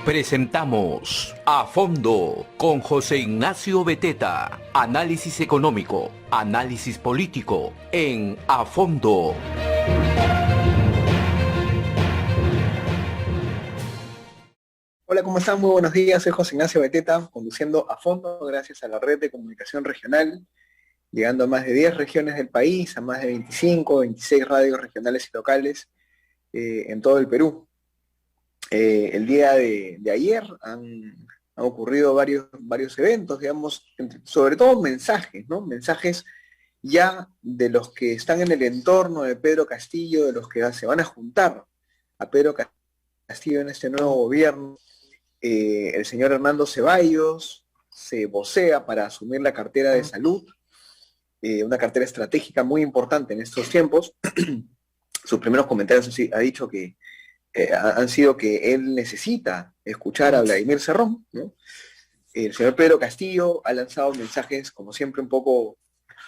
Presentamos A Fondo con José Ignacio Beteta. Análisis económico, análisis político en A Fondo. Hola, ¿cómo están? Muy buenos días. Soy José Ignacio Beteta, conduciendo A Fondo gracias a la red de comunicación regional, llegando a más de 10 regiones del país, a más de 25, 26 radios regionales y locales en todo el Perú. El día de ayer han ocurrido varios eventos, digamos, sobre todo mensajes, ¿no? Mensajes ya de los que están en el entorno de Pedro Castillo, de los que se van a juntar a Pedro Castillo en este nuevo gobierno. El señor Hernando Ceballos se vocea para asumir la cartera de salud, una cartera estratégica muy importante en estos tiempos. Sus primeros comentarios ha dicho que han sido que él necesita escuchar a Vladimir Cerrón, ¿no? El señor Pedro Castillo ha lanzado mensajes, como siempre, un poco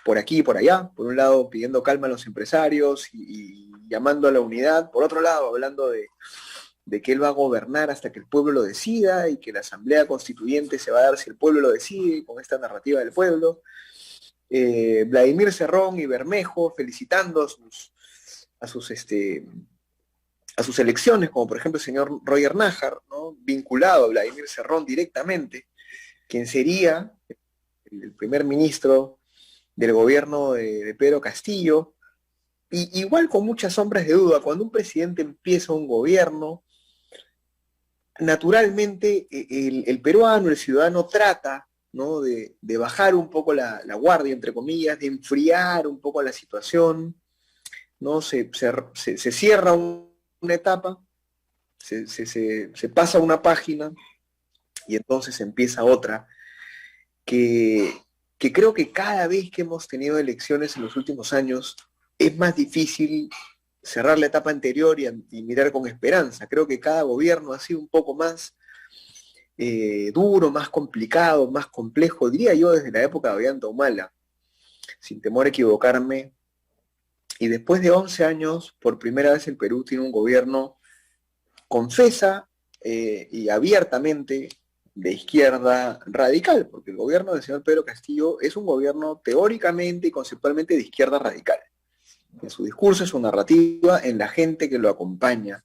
por aquí y por allá. Por un lado, pidiendo calma a los empresarios y llamando a la unidad. Por otro lado, hablando de que él va a gobernar hasta que el pueblo lo decida y que la asamblea constituyente se va a dar si el pueblo lo decide, con esta narrativa del pueblo. Vladimir Cerrón y Bermejo felicitando a sus elecciones, como por ejemplo el señor Roger Nájar, ¿no? Vinculado a Vladimir Cerrón directamente, quien sería el primer ministro del gobierno de Pedro Castillo. Y igual con muchas sombras de duda, cuando un presidente empieza un gobierno, naturalmente el peruano, el ciudadano trata, ¿no?, de bajar un poco la guardia, entre comillas, de enfriar un poco la situación, ¿no? Se cierra una etapa, se pasa una página y entonces empieza otra, que creo que cada vez que hemos tenido elecciones en los últimos años es más difícil cerrar la etapa anterior y mirar con esperanza. Creo que cada gobierno ha sido un poco más duro, más complicado, más complejo, diría yo desde la época de Ollanta Humala, sin temor a equivocarme. Y después de 11 años, por primera vez el Perú tiene un gobierno, confesa y abiertamente, de izquierda radical, porque el gobierno del señor Pedro Castillo es un gobierno teóricamente y conceptualmente de izquierda radical. En su discurso, en su narrativa, en la gente que lo acompaña.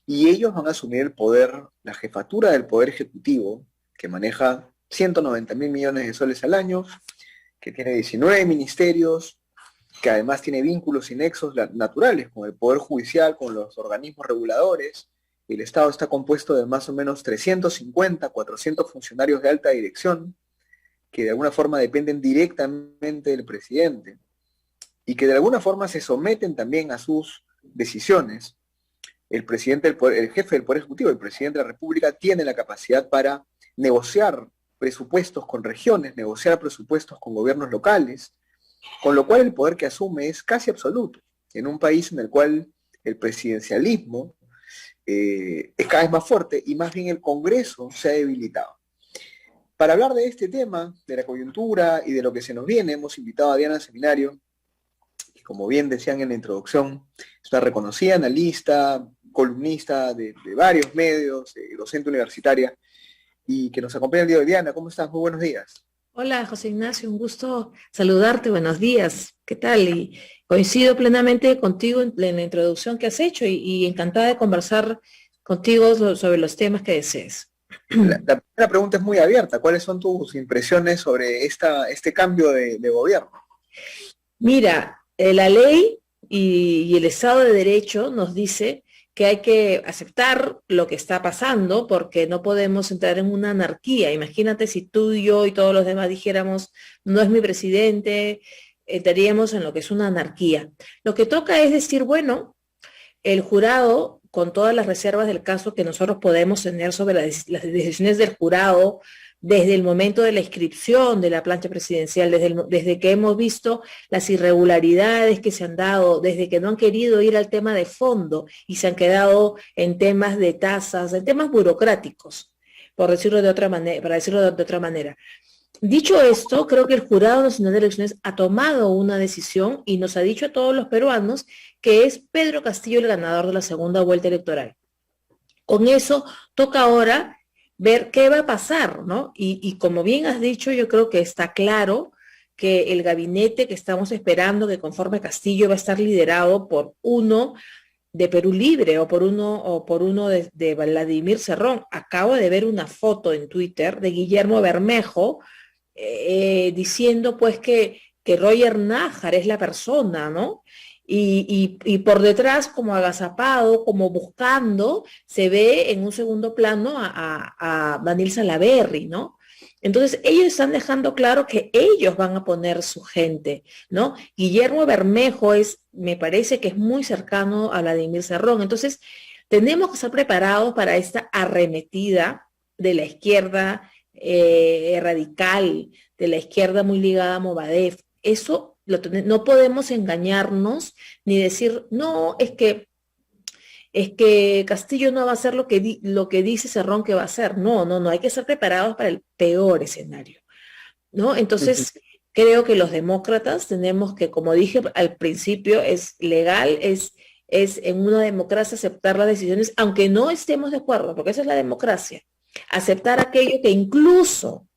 Y ellos van a asumir el poder, la jefatura del Poder Ejecutivo, que maneja 190.000 millones de soles al año, que tiene 19 ministerios, que además tiene vínculos y nexos naturales con el Poder Judicial, con los organismos reguladores. El Estado está compuesto de más o menos 350, 400 funcionarios de alta dirección, que de alguna forma dependen directamente del presidente, y que de alguna forma se someten también a sus decisiones. El jefe del Poder Ejecutivo, el presidente de la República, tiene la capacidad para negociar presupuestos con regiones, negociar presupuestos con gobiernos locales, con lo cual el poder que asume es casi absoluto, en un país en el cual el presidencialismo es cada vez más fuerte y más bien el Congreso se ha debilitado. Para hablar de este tema, de la coyuntura y de lo que se nos viene, hemos invitado a Diana Seminario, que como bien decían en la introducción, es una reconocida analista, columnista de varios medios, docente universitaria, y que nos acompaña el día de hoy. Diana, ¿cómo estás? Muy buenos días. Hola, José Ignacio, un gusto saludarte, buenos días, ¿qué tal? Y coincido plenamente contigo en la introducción que has hecho y encantada de conversar contigo sobre los temas que desees. La primera pregunta es muy abierta. ¿Cuáles son tus impresiones sobre este cambio de gobierno? Mira, la ley y el Estado de Derecho nos dice que hay que aceptar lo que está pasando porque no podemos entrar en una anarquía. Imagínate si tú y yo y todos los demás dijéramos, no es mi presidente, entraríamos en lo que es una anarquía. Lo que toca es decir, bueno, el jurado, con todas las reservas del caso que nosotros podemos tener sobre las decisiones del jurado, desde el momento de la inscripción de la plancha presidencial, desde que hemos visto las irregularidades que se han dado, desde que no han querido ir al tema de fondo y se han quedado en temas de tasas, en temas burocráticos, por decirlo de otra manera, para decirlo de otra manera. Dicho esto, creo que el Jurado Nacional de Elecciones ha tomado una decisión y nos ha dicho a todos los peruanos que es Pedro Castillo el ganador de la segunda vuelta electoral. Con eso toca ahora ver qué va a pasar, ¿no? Y como bien has dicho, yo creo que está claro que el gabinete que estamos esperando que conforme Castillo va a estar liderado por uno de Perú Libre o por uno de Vladimir Cerrón. Acabo de ver una foto en Twitter de Guillermo Bermejo diciendo pues que Roger Nájar es la persona, ¿no? Y por detrás, como agazapado, como buscando, se ve en un segundo plano a Daniel Salaverry, ¿no? Entonces, ellos están dejando claro que ellos van a poner su gente, ¿no? Guillermo Bermejo me parece que es muy cercano a Vladimir Cerrón. Entonces, tenemos que estar preparados para esta arremetida de la izquierda radical, de la izquierda muy ligada a Movadef. Eso no podemos engañarnos ni decir, no, es que Castillo no va a hacer lo que dice Cerrón que va a hacer. No, no, no, hay que estar preparados para el peor escenario, ¿no? Entonces, creo que los demócratas tenemos que, como dije al principio, es legal, es en una democracia aceptar las decisiones, aunque no estemos de acuerdo, porque esa es la democracia. Aceptar aquello que incluso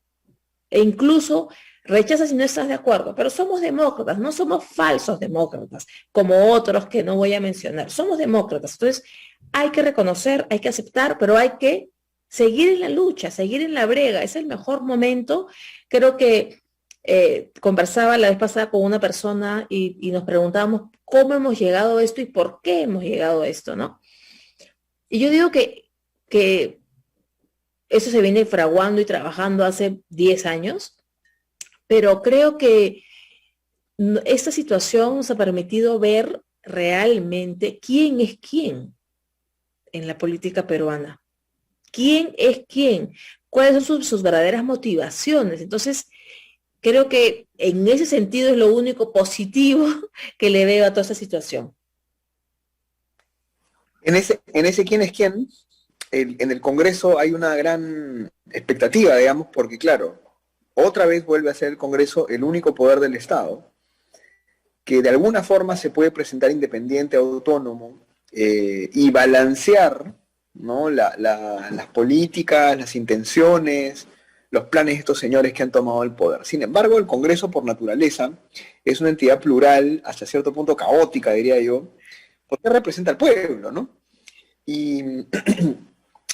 rechazas si no estás de acuerdo, pero somos demócratas, no somos falsos demócratas, como otros que no voy a mencionar, somos demócratas. Entonces hay que reconocer, hay que aceptar, pero hay que seguir en la lucha, seguir en la brega, es el mejor momento. Creo que conversaba la vez pasada con una persona y nos preguntábamos cómo hemos llegado a esto y por qué hemos llegado a esto, ¿no? Y yo digo que eso se viene fraguando y trabajando hace 10 años, pero creo que esta situación nos ha permitido ver realmente quién es quién en la política peruana. ¿Quién es quién? ¿Cuáles son sus verdaderas motivaciones? Entonces, creo que en ese sentido es lo único positivo que le veo a toda esta situación. En ese quién es quién, en el Congreso hay una gran expectativa, digamos, porque claro, otra vez vuelve a ser el Congreso el único poder del Estado, que de alguna forma se puede presentar independiente, autónomo, y balancear, ¿no? las políticas, las intenciones, los planes de estos señores que han tomado el poder. Sin embargo, el Congreso, por naturaleza, es una entidad plural, hasta cierto punto caótica, diría yo, porque representa al pueblo, ¿no? Y,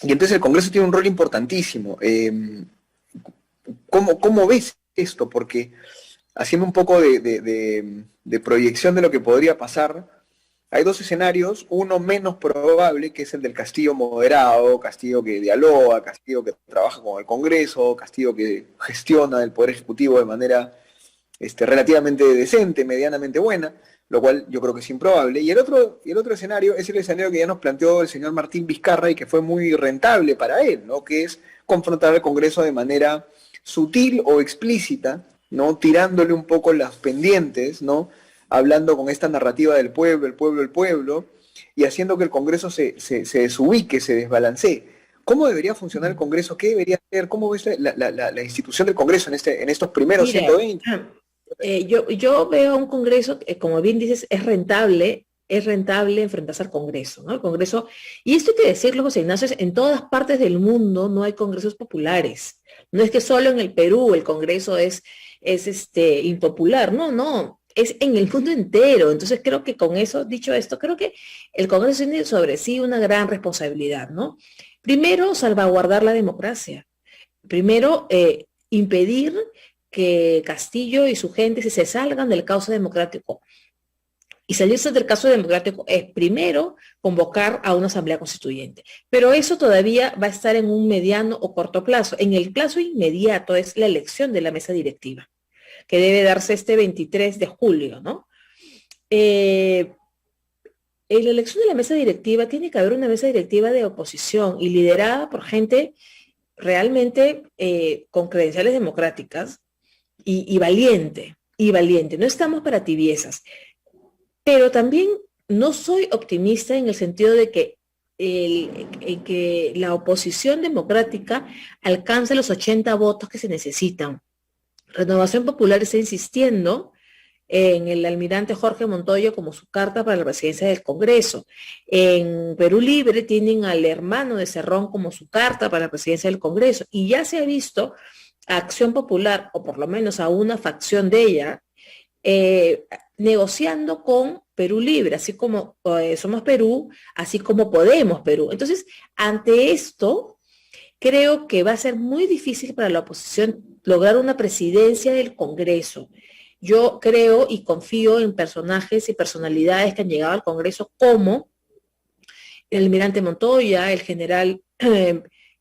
y entonces el Congreso tiene un rol importantísimo. ¿Cómo ves esto? Porque haciendo un poco de proyección de lo que podría pasar, hay dos escenarios, uno menos probable, que es el del Castillo moderado, Castillo que dialoga, Castillo que trabaja con el Congreso, Castillo que gestiona el Poder Ejecutivo de manera relativamente decente, medianamente buena, lo cual yo creo que es improbable. Y el otro escenario es el escenario que ya nos planteó el señor Martín Vizcarra y que fue muy rentable para él, ¿no? Que es confrontar al Congreso de manera sutil o explícita, ¿no? Tirándole un poco las pendientes, ¿no? Hablando con esta narrativa del pueblo, el pueblo, el pueblo, y haciendo que el Congreso se desubique, se desbalancee. ¿Cómo debería funcionar el Congreso? ¿Qué debería hacer? ¿Cómo ves la institución del Congreso en estos primeros 120? Yo veo un Congreso que, como bien dices, es rentable enfrentarse al Congreso, ¿no? El Congreso, y esto hay que decirlo, José Ignacio, en todas partes del mundo no hay congresos populares. No es que solo en el Perú el Congreso es impopular, no, es en el mundo entero. Entonces creo que con eso, dicho esto, creo que el Congreso tiene sobre sí una gran responsabilidad, ¿no? Primero, salvaguardar la democracia. Primero, impedir que Castillo y su gente se salgan del caos democrático. Y salirse del caso democrático es primero convocar a una asamblea constituyente. Pero eso todavía va a estar en un mediano o corto plazo. En el plazo inmediato es la elección de la mesa directiva, que debe darse este 23 de julio, ¿no? En la elección de la mesa directiva tiene que haber una mesa directiva de oposición y liderada por gente realmente con credenciales democráticas y valiente. No estamos para tibiezas. Pero también no soy optimista en el sentido de que la oposición democrática alcance los 80 votos que se necesitan. Renovación Popular está insistiendo en el almirante Jorge Montoya como su carta para la presidencia del Congreso. En Perú Libre tienen al hermano de Cerrón como su carta para la presidencia del Congreso. Y ya se ha visto a Acción Popular, o por lo menos a una facción de ella, negociando con Perú Libre, así como Somos Perú, así como Podemos Perú. Entonces, ante esto, creo que va a ser muy difícil para la oposición lograr una presidencia del Congreso. Yo creo y confío en personajes y personalidades que han llegado al Congreso como el almirante Montoya, el general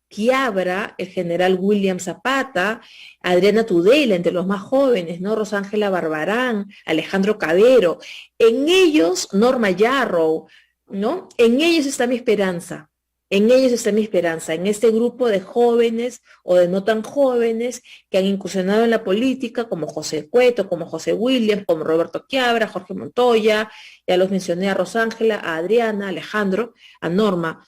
Quiabra, el general William Zapata, Adriana Tudela, entre los más jóvenes, ¿no? Rosángela Barbarán, Alejandro Cabero. En ellos, Norma Yarrow, ¿no? En ellos está mi esperanza. En ellos está mi esperanza, en este grupo de jóvenes o de no tan jóvenes que han incursionado en la política, como José Cueto, como José Williams, como Roberto Quiabra, Jorge Montoya, ya los mencioné a Rosángela, a Adriana, a Alejandro, a Norma.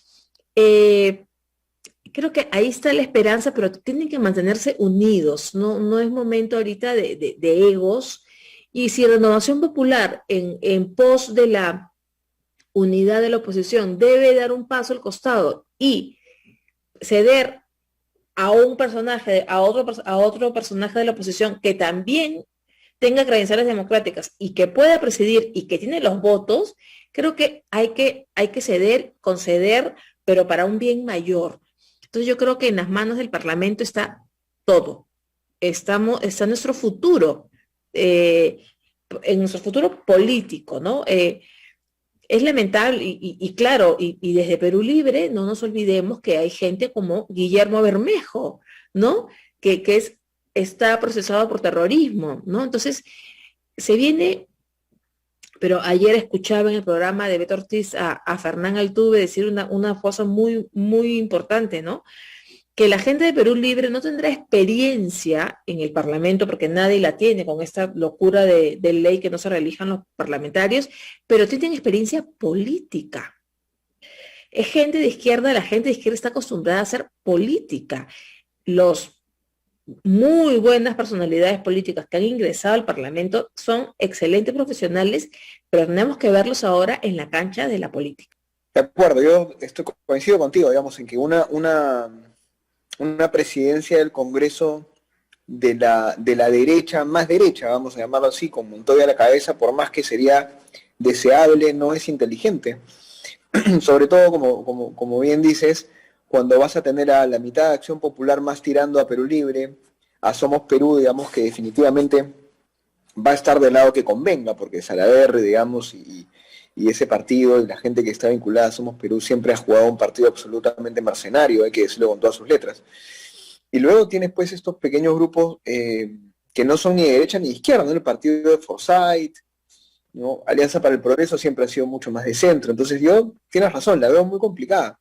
Creo que ahí está la esperanza, pero tienen que mantenerse unidos, no es momento ahorita de egos. Y si Renovación Popular en pos de la unidad de la oposición debe dar un paso al costado y ceder a un personaje, a otro personaje de la oposición que también tenga credenciales democráticas y que pueda presidir y que tiene los votos, creo que hay que ceder, conceder, pero para un bien mayor. Entonces yo creo que en las manos del Parlamento está todo. Está nuestro futuro, en nuestro futuro político, ¿no? Es lamentable y claro, y desde Perú Libre no nos olvidemos que hay gente como Guillermo Bermejo, ¿no? Que está procesado por terrorismo, ¿no? Entonces, se viene, pero ayer escuchaba en el programa de Beto Ortiz a Fernán Altuve decir una cosa muy, muy importante, ¿no? Que la gente de Perú Libre no tendrá experiencia en el Parlamento, porque nadie la tiene con esta locura de ley que no se reelijan los parlamentarios, pero tienen experiencia política. Es gente de izquierda, la gente de izquierda está acostumbrada a hacer política. Los muy buenas personalidades políticas que han ingresado al Parlamento son excelentes profesionales, pero tenemos que verlos ahora en la cancha de la política. De acuerdo, yo coincido contigo, digamos, en que una presidencia del Congreso de la derecha, más derecha, vamos a llamarlo así, con Montoya a la cabeza, por más que sería deseable, no es inteligente. Sobre todo, como bien dices, cuando vas a tener a la mitad de Acción Popular más tirando a Perú Libre, a Somos Perú, digamos, que definitivamente va a estar del lado que convenga, porque Salaverry, digamos, y ese partido, y la gente que está vinculada a Somos Perú, siempre ha jugado un partido absolutamente mercenario, hay que decirlo con todas sus letras. Y luego tienes pues estos pequeños grupos que no son ni de derecha ni de izquierda, ¿no? El partido de Forsyth, ¿no? Alianza para el Progreso siempre ha sido mucho más de centro. Entonces tienes razón, la veo muy complicada.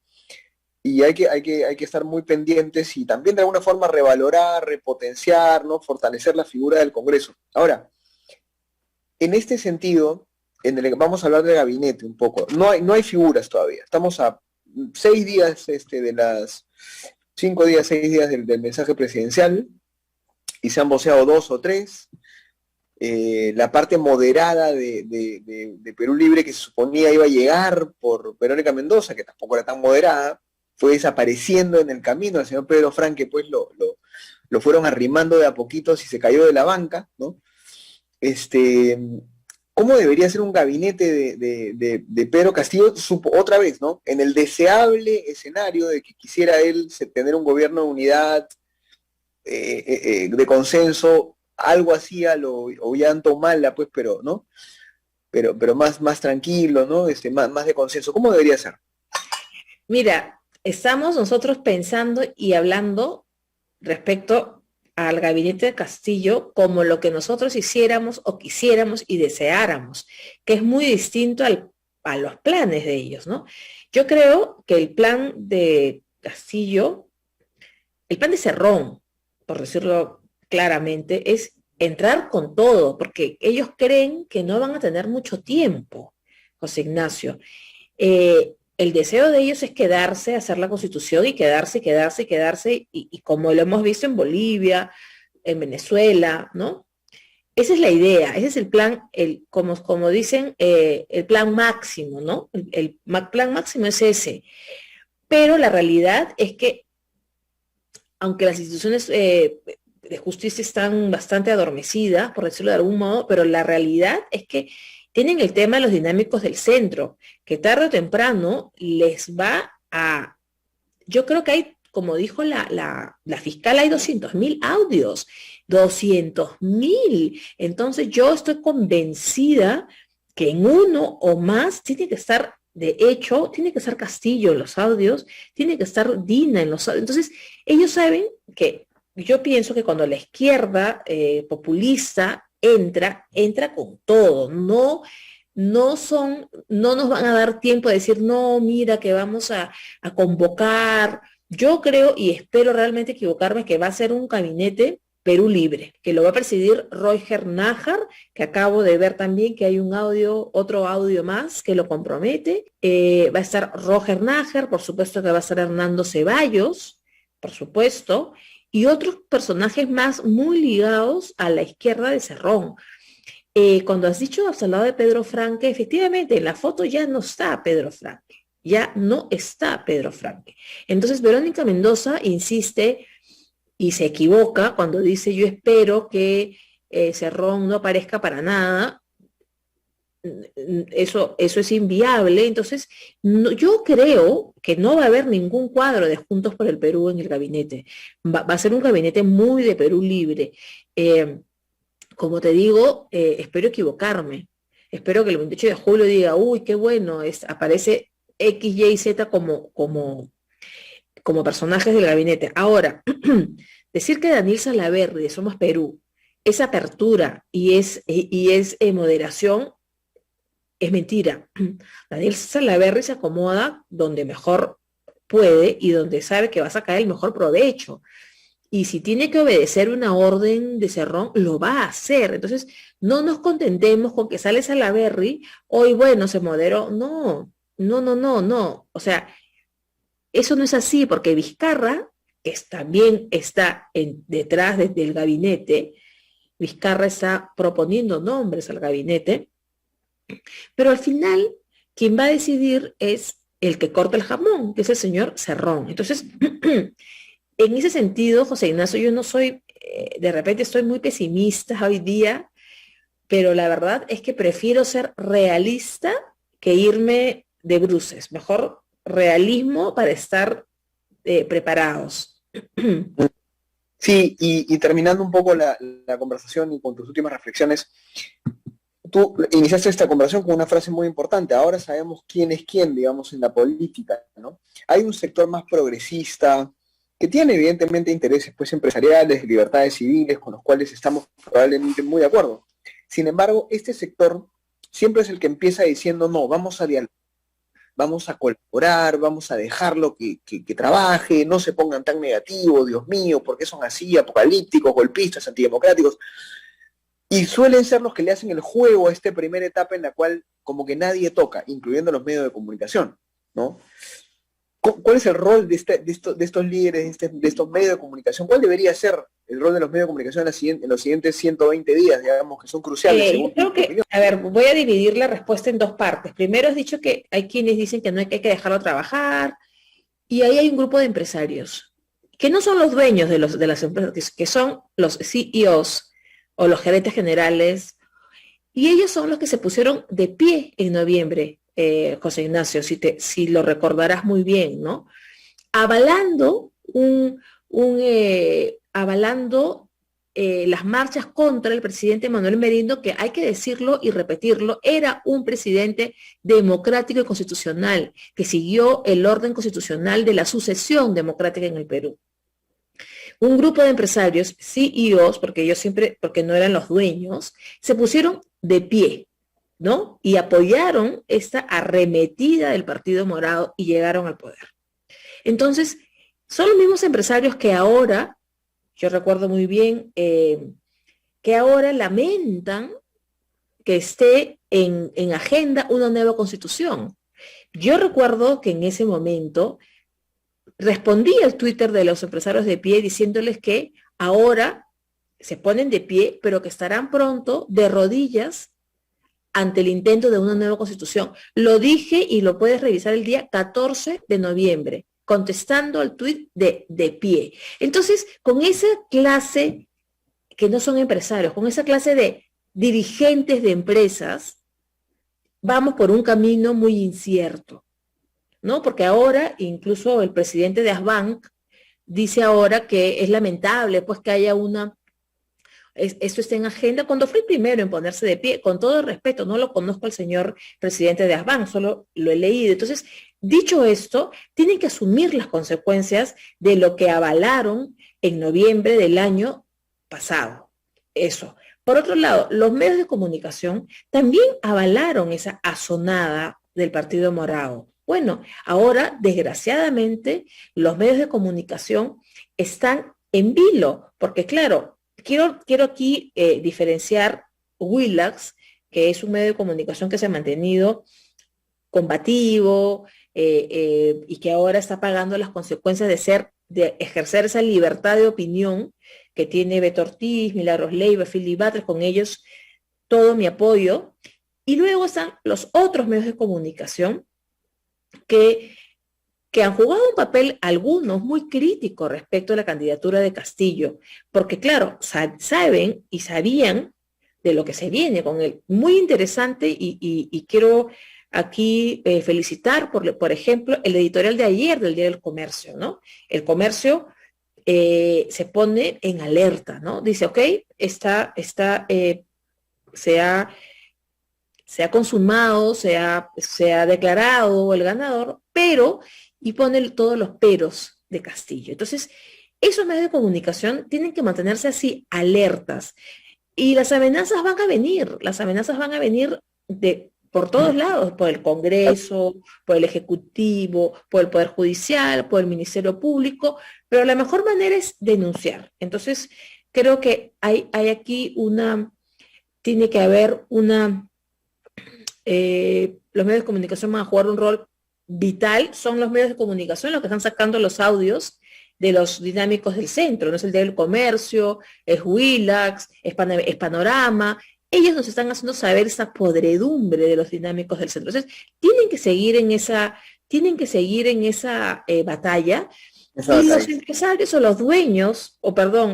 Y hay que estar muy pendientes y también de alguna forma revalorar, repotenciar, ¿no? Fortalecer la figura del Congreso. Ahora, en este sentido, vamos a hablar de gabinete un poco. No hay figuras todavía. Estamos a 6 días de las 5 días, 6 días del mensaje presidencial y se han voceado 2 o 3. La parte moderada de Perú Libre, que se suponía iba a llegar por Verónica Mendoza, que tampoco era tan moderada, fue desapareciendo en el camino. El señor Pedro Franque pues lo fueron arrimando de a poquitos y se cayó de la banca, ¿no? ¿Cómo debería ser un gabinete de Pedro Castillo? Otra vez, ¿no? En el deseable escenario de que quisiera él tener un gobierno de unidad, de consenso, algo así a lo Ollanta-Humala, pues, pero, ¿no? Pero más tranquilo, ¿no? Más de consenso. ¿Cómo debería ser? Mira, estamos nosotros pensando y hablando respecto al gabinete de Castillo como lo que nosotros hiciéramos o quisiéramos y deseáramos, que es muy distinto a los planes de ellos, ¿no? Yo creo que el plan de Castillo, el plan de Cerrón, por decirlo claramente, es entrar con todo, porque ellos creen que no van a tener mucho tiempo, José Ignacio. El deseo de ellos es quedarse, hacer la Constitución y quedarse, y como lo hemos visto en Bolivia, en Venezuela, ¿no? esa es la idea, ese es el plan, como dicen, el plan máximo, ¿no? Plan máximo es ese. Pero la realidad es que, aunque las instituciones de justicia están bastante adormecidas, por decirlo de algún modo, pero la realidad es que tienen el tema de los dinámicos del centro, que tarde o temprano les va a... Yo creo que hay, como dijo la fiscal, hay 200.000 audios, 200.000. Entonces yo estoy convencida que en uno o más tiene que estar, de hecho, tiene que estar Castillo en los audios, tiene que estar Dina en los audios. Entonces ellos saben que, yo pienso que cuando la izquierda populista entra con todo, no nos van a dar tiempo de decir, no, mira, que vamos a convocar. Yo creo y espero realmente equivocarme que va a ser un gabinete Perú Libre, que lo va a presidir Roger Nájar, que acabo de ver también que hay otro audio más que lo compromete. Va a estar Roger Nájar, por supuesto que va a estar Hernando Ceballos, por supuesto, y otros personajes más muy ligados a la izquierda de Cerrón. Cuando has hablado de Pedro Franque, efectivamente, en la foto ya no está Pedro Franque, ya no está Pedro Franque. Entonces, Verónica Mendoza insiste y se equivoca cuando dice, yo espero que Cerrón no aparezca para nada. Eso es inviable. Entonces, yo creo que no va a haber ningún cuadro de Juntos por el Perú en el gabinete. Va a ser un gabinete muy de Perú Libre. Como te digo, espero equivocarme. Espero que el 28 de julio diga, uy, qué bueno, aparece X, Y, Z como personajes del gabinete. Ahora, decir que Daniel Salaverry de Somos Perú es apertura y es moderación, es mentira. Daniel Salaverry se acomoda donde mejor puede y donde sabe que va a sacar el mejor provecho. Y si tiene que obedecer una orden de Cerrón, lo va a hacer. Entonces, no nos contentemos con que sale Salaverry, hoy bueno, se moderó. No. O sea, eso no es así, porque Vizcarra, que también está detrás del gabinete, Vizcarra está proponiendo nombres al gabinete, pero al final, quien va a decidir es el que corta el jamón, que es el señor Cerrón. Entonces, en ese sentido, José Ignacio, yo no soy, de repente estoy muy pesimista hoy día, pero la verdad es que prefiero ser realista que irme de bruces. Mejor realismo para estar preparados. Sí, y terminando un poco la conversación y con tus últimas reflexiones, tú iniciaste esta conversación con una frase muy importante. Ahora sabemos quién es quién, digamos, en la política, ¿no? Hay un sector más progresista que tiene evidentemente intereses pues empresariales, libertades civiles, con los cuales estamos probablemente muy de acuerdo. Sin embargo, este sector siempre es el que empieza diciendo, no, vamos a dialogar, vamos a colaborar, vamos a dejarlo que trabaje, no se pongan tan negativos, Dios mío, porque son así, apocalípticos, golpistas, antidemocráticos. Y suelen ser los que le hacen el juego a esta primera etapa en la cual como que nadie toca, incluyendo los medios de comunicación, ¿no? ¿Cuál es el rol de estos líderes, de estos medios de comunicación? ¿Cuál debería ser el rol de los medios de comunicación en los siguientes 120 días, digamos, que son cruciales? Yo creo que, a ver, voy a dividir la respuesta en dos partes. Primero has dicho que hay quienes dicen que no hay que dejarlo trabajar, y ahí hay un grupo de empresarios, que no son los dueños de las empresas, que son los CEOs o los gerentes generales, y ellos son los que se pusieron de pie en noviembre, José Ignacio, si lo recordarás muy bien, ¿no? Avalando las marchas contra el presidente Manuel Merino, que hay que decirlo y repetirlo, era un presidente democrático y constitucional, que siguió el orden constitucional de la sucesión democrática en el Perú. Un grupo de empresarios, CEOs, porque no eran los dueños, se pusieron de pie, ¿no? Y apoyaron esta arremetida del Partido Morado y llegaron al poder. Entonces, son los mismos empresarios que ahora, yo recuerdo muy bien, que ahora lamentan que esté en agenda una nueva constitución. Yo recuerdo que en ese momento respondí al Twitter de los empresarios de pie diciéndoles que ahora se ponen de pie, pero que estarán pronto de rodillas ante el intento de una nueva constitución. Lo dije y lo puedes revisar el día 14 de noviembre, contestando al tuit de pie. Entonces, con esa clase que no son empresarios, con esa clase de dirigentes de empresas, vamos por un camino muy incierto, ¿no? Porque ahora, incluso el presidente de Asbank dice ahora que es lamentable, pues, que haya esto está en agenda, cuando fue el primero en ponerse de pie, con todo el respeto, no lo conozco al señor presidente de Asbank, solo lo he leído. Entonces, dicho esto, tienen que asumir las consecuencias de lo que avalaron en noviembre del año pasado. Eso. Por otro lado, los medios de comunicación también avalaron esa asonada del Partido Morado. Bueno, ahora, desgraciadamente, los medios de comunicación están en vilo, porque claro, quiero aquí diferenciar Willax, que es un medio de comunicación que se ha mantenido combativo y que ahora está pagando las consecuencias de ejercer esa libertad de opinión que tiene Beto Ortiz, Milagros Leiva, Philly Batres, con ellos todo mi apoyo. Y luego están los otros medios de comunicación que han jugado un papel, algunos muy crítico respecto a la candidatura de Castillo, porque claro, saben y sabían de lo que se viene con él. Muy interesante y quiero aquí felicitar, por ejemplo, el editorial de ayer del Día del Comercio, ¿no? El Comercio se pone en alerta, ¿no? Dice, ok, se ha consumado, se ha declarado el ganador, pero, y pone todos los peros de Castillo. Entonces, esos medios de comunicación tienen que mantenerse así, alertas. Y las amenazas van a venir por todos lados, por el Congreso, por el Ejecutivo, por el Poder Judicial, por el Ministerio Público, pero la mejor manera es denunciar. Entonces, creo que hay aquí tiene que haber los medios de comunicación van a jugar un rol vital, son los medios de comunicación los que están sacando los audios de los dinámicos del centro, no es el Día del Comercio, es Willax, es Panorama, ellos nos están haciendo saber esa podredumbre de los dinámicos del centro. Entonces, tienen que seguir en esa batalla, y los empresarios o los dueños,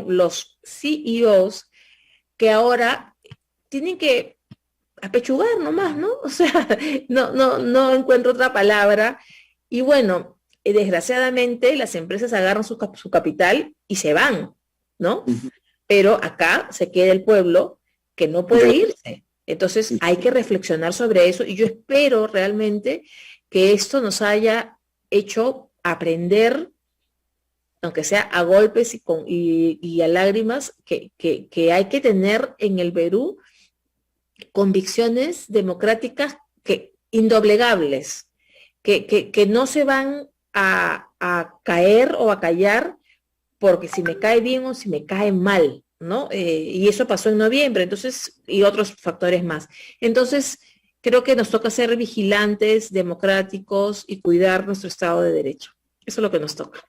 los CEOs, que ahora tienen que apechugar nomás, ¿no? O sea, no encuentro otra palabra. Y bueno, desgraciadamente las empresas agarran su capital y se van, ¿no? Uh-huh. Pero acá se queda el pueblo que no puede irse. Entonces hay que reflexionar sobre eso y yo espero realmente que esto nos haya hecho aprender, aunque sea a golpes y a lágrimas, que hay que tener en el Perú convicciones democráticas indoblegables, que no se van a caer o a callar porque si me cae bien o si me cae mal, ¿no? Y eso pasó en noviembre, entonces, y otros factores más. Entonces, creo que nos toca ser vigilantes, democráticos y cuidar nuestro Estado de Derecho. Eso es lo que nos toca.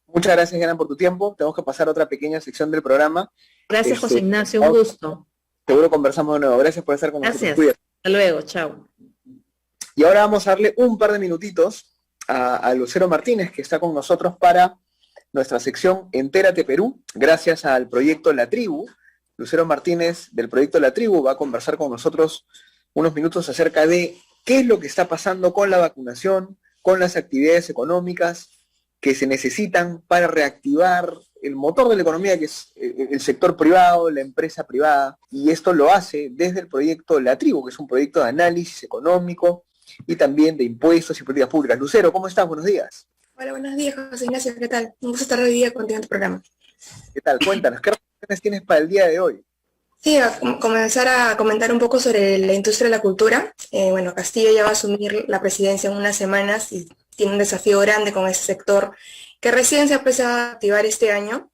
Muchas gracias, Ana, por tu tiempo. Tenemos que pasar a otra pequeña sección del programa. Gracias, José Ignacio, un gusto. Seguro conversamos de nuevo. Gracias por estar con nosotros. Gracias. Hasta luego, chao. Y ahora vamos a darle un par de minutitos a Lucero Martínez, que está con nosotros para nuestra sección Entérate Perú, gracias al proyecto La Tribu. Lucero Martínez, del proyecto La Tribu, va a conversar con nosotros unos minutos acerca de qué es lo que está pasando con la vacunación, con las actividades económicas que se necesitan para reactivar el motor de la economía, que es el sector privado, la empresa privada, y esto lo hace desde el proyecto La Tribu, que es un proyecto de análisis económico y también de impuestos y políticas públicas. Lucero, ¿cómo estás? Buenos días. Hola, buenos días, José Ignacio, ¿qué tal? Un gusto estar hoy día contigo en tu programa. ¿Qué tal? Cuéntanos, ¿qué reflexiones tienes para el día de hoy? Sí, a comenzar a comentar un poco sobre la industria de la cultura. Bueno, Castillo ya va a asumir la presidencia en unas semanas y tiene un desafío grande con ese sector que recién se ha empezado a activar este año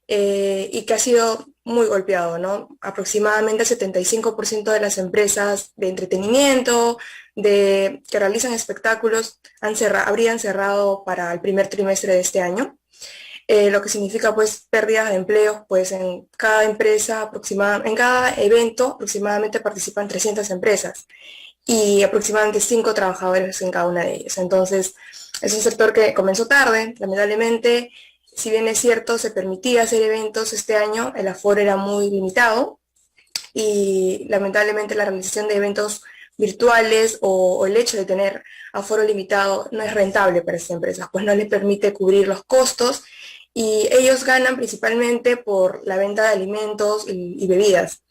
y que ha sido muy golpeado, ¿no? Aproximadamente el 75% de las empresas de entretenimiento, que realizan espectáculos, habrían cerrado para el primer trimestre de este año. lo que significa pues pérdidas de empleos, pues en cada empresa en cada evento aproximadamente participan 300 empresas y aproximadamente 5 trabajadores en cada una de ellas. Entonces, es un sector que comenzó tarde, lamentablemente. Si bien es cierto, se permitía hacer eventos este año, el aforo era muy limitado y lamentablemente la realización de eventos virtuales o el hecho de tener aforo limitado no es rentable para estas empresas, pues no les permite cubrir los costos y ellos ganan principalmente por la venta de alimentos y bebidas,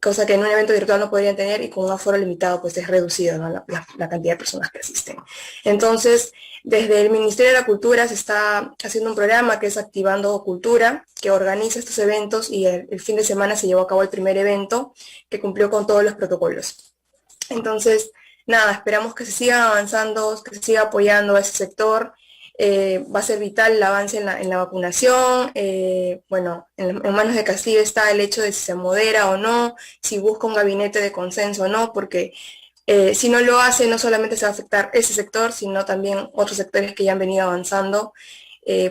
cosa que en un evento virtual no podrían tener y con un aforo limitado pues es reducido, ¿no? la cantidad de personas que asisten. Entonces, desde el Ministerio de la Cultura se está haciendo un programa que es Activando Cultura, que organiza estos eventos y el fin de semana se llevó a cabo el primer evento que cumplió con todos los protocolos. Entonces, nada, esperamos que se siga avanzando, que se siga apoyando a ese sector. Va a ser vital el avance en la vacunación. Bueno, en manos de Castillo está el hecho de si se modera o no, si busca un gabinete de consenso o no, porque si no lo hace, no solamente se va a afectar ese sector, sino también otros sectores que ya han venido avanzando.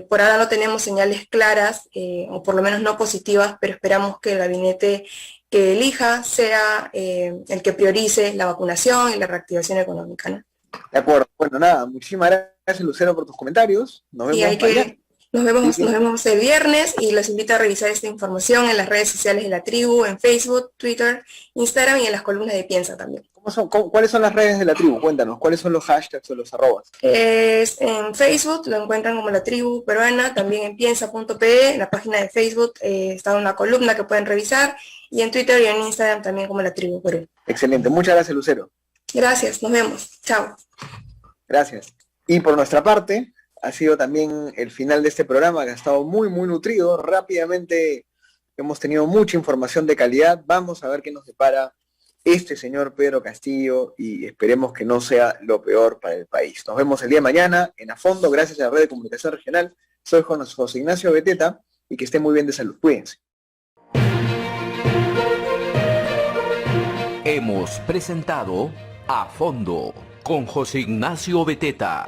Por ahora no tenemos señales claras, o por lo menos no positivas, pero esperamos que el gabinete que elija sea el que priorice la vacunación y la reactivación económica, ¿no? De acuerdo. Bueno, nada, muchísimas gracias, Lucero, por tus comentarios. Nos vemos mañana. Nos vemos el viernes y los invito a revisar esta información en las redes sociales de La Tribu, en Facebook, Twitter, Instagram y en las columnas de Piensa también. ¿Cuáles son las redes de La Tribu? Cuéntanos, ¿cuáles son los hashtags o los arrobas? En Facebook lo encuentran como La Tribu Peruana, también en piensa.pe, en la página de Facebook está una columna que pueden revisar, y en Twitter y en Instagram también como La Tribu Perú. Excelente, muchas gracias, Lucero. Gracias, nos vemos. Chao. Gracias. Y por nuestra parte, ha sido también el final de este programa que ha estado muy, muy nutrido. Rápidamente hemos tenido mucha información de calidad. Vamos a ver qué nos depara este señor Pedro Castillo y esperemos que no sea lo peor para el país. Nos vemos el día de mañana en A Fondo, gracias a la Red de Comunicación Regional. Soy José Ignacio Beteta y que esté muy bien de salud. Cuídense. Hemos presentado A Fondo con José Ignacio Beteta.